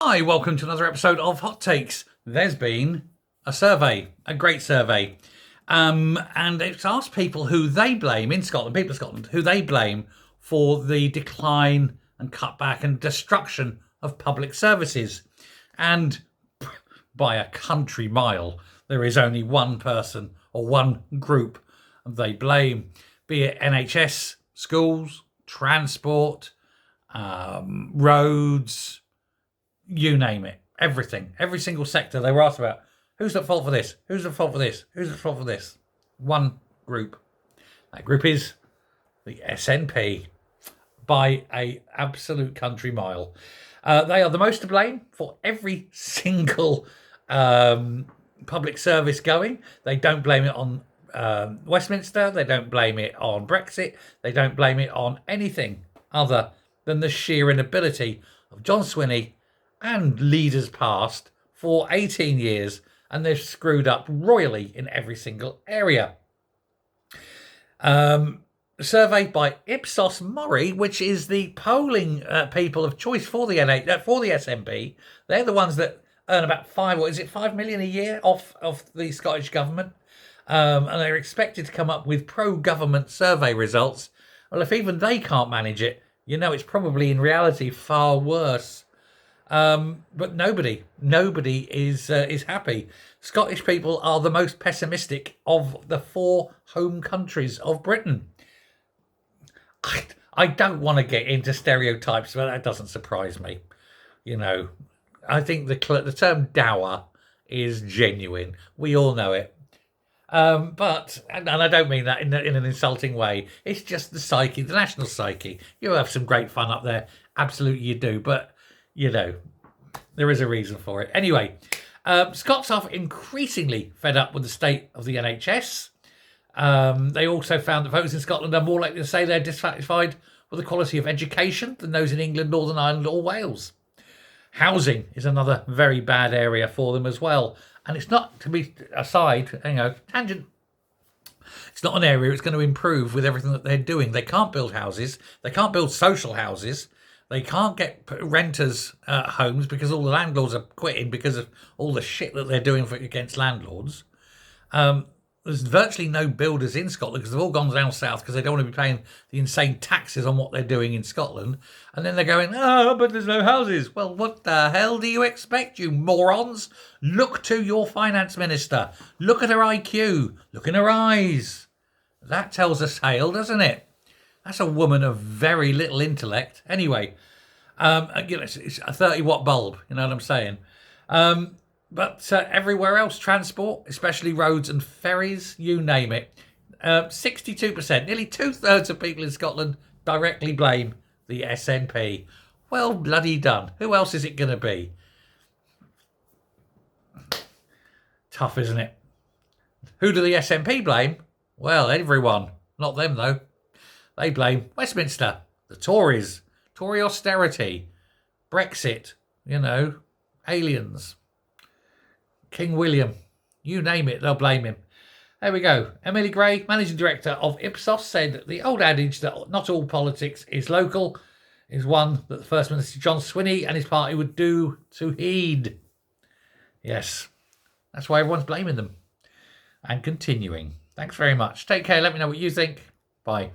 Hi, welcome to another episode of Hot Takes. There's been a survey, a great survey, and it's asked people who they blame in Scotland, people of Scotland, who they blame for the decline and cutback and destruction of public services. And by a country mile, there is only one person or one group they blame, be it NHS, schools, transport, roads, you name it, everything, every single sector they were asked about. Who's at fault for this? Who's at fault for this? Who's at fault for this? One group. That group is the SNP by a absolute country mile. They are the most to blame for every single public service going. They don't blame it on Westminster. They don't blame it on Brexit. They don't blame it on anything other than the sheer inability of John Swinney and leaders past for 18 years, and they've screwed up royally in every single area. Survey by Ipsos Mori, which is the polling people of choice for the for the SNP. They're the ones that earn about 5 million a year off the Scottish government, and they're expected to come up with pro-government survey results. Well, if even they can't manage it, you know it's probably in reality far worse. But nobody is happy. Scottish people are the most pessimistic of the four home countries of Britain. I don't want to get into stereotypes, but that doesn't surprise me. You know, I think the term dour is genuine. We all know it. But I don't mean that in an insulting way. It's just the psyche, the national psyche. You have some great fun up there. Absolutely you do. But you know, there is a reason for it. Anyway, Scots are increasingly fed up with the state of the NHS. They also found that voters in Scotland are more likely to say they're dissatisfied with the quality of education than those in England, Northern Ireland or Wales. Housing is another very bad area for them as well. And it's not, to be aside, tangent. It's not an area it's going to improve with everything that they're doing. They can't build houses. They can't build social houses. They can't get renters homes because all the landlords are quitting because of all the shit that they're doing against landlords. There's virtually no builders in Scotland because they've all gone down south because they don't want to be paying the insane taxes on what they're doing in Scotland. And then they're going, but there's no houses. Well, what the hell do you expect, you morons? Look to your finance minister. Look at her IQ. Look in her eyes. That tells a tale, doesn't it? That's a woman of very little intellect. Anyway, it's a 30-watt bulb, you know what I'm saying? But everywhere else, transport, especially roads and ferries, you name it, 62%, nearly 2/3 of people in Scotland directly blame the SNP. Well, bloody done. Who else is it going to be? Tough, isn't it? Who do the SNP blame? Well, everyone. Not them, though. They blame Westminster, the Tories, Tory austerity, Brexit, aliens, King William, you name it, they'll blame him. There we go. Emily Gray, Managing Director of Ipsos, said the old adage that not all politics is local is one that the First Minister John Swinney and his party would do to heed. Yes, that's why everyone's blaming them and continuing. Thanks very much. Take care. Let me know what you think. Bye.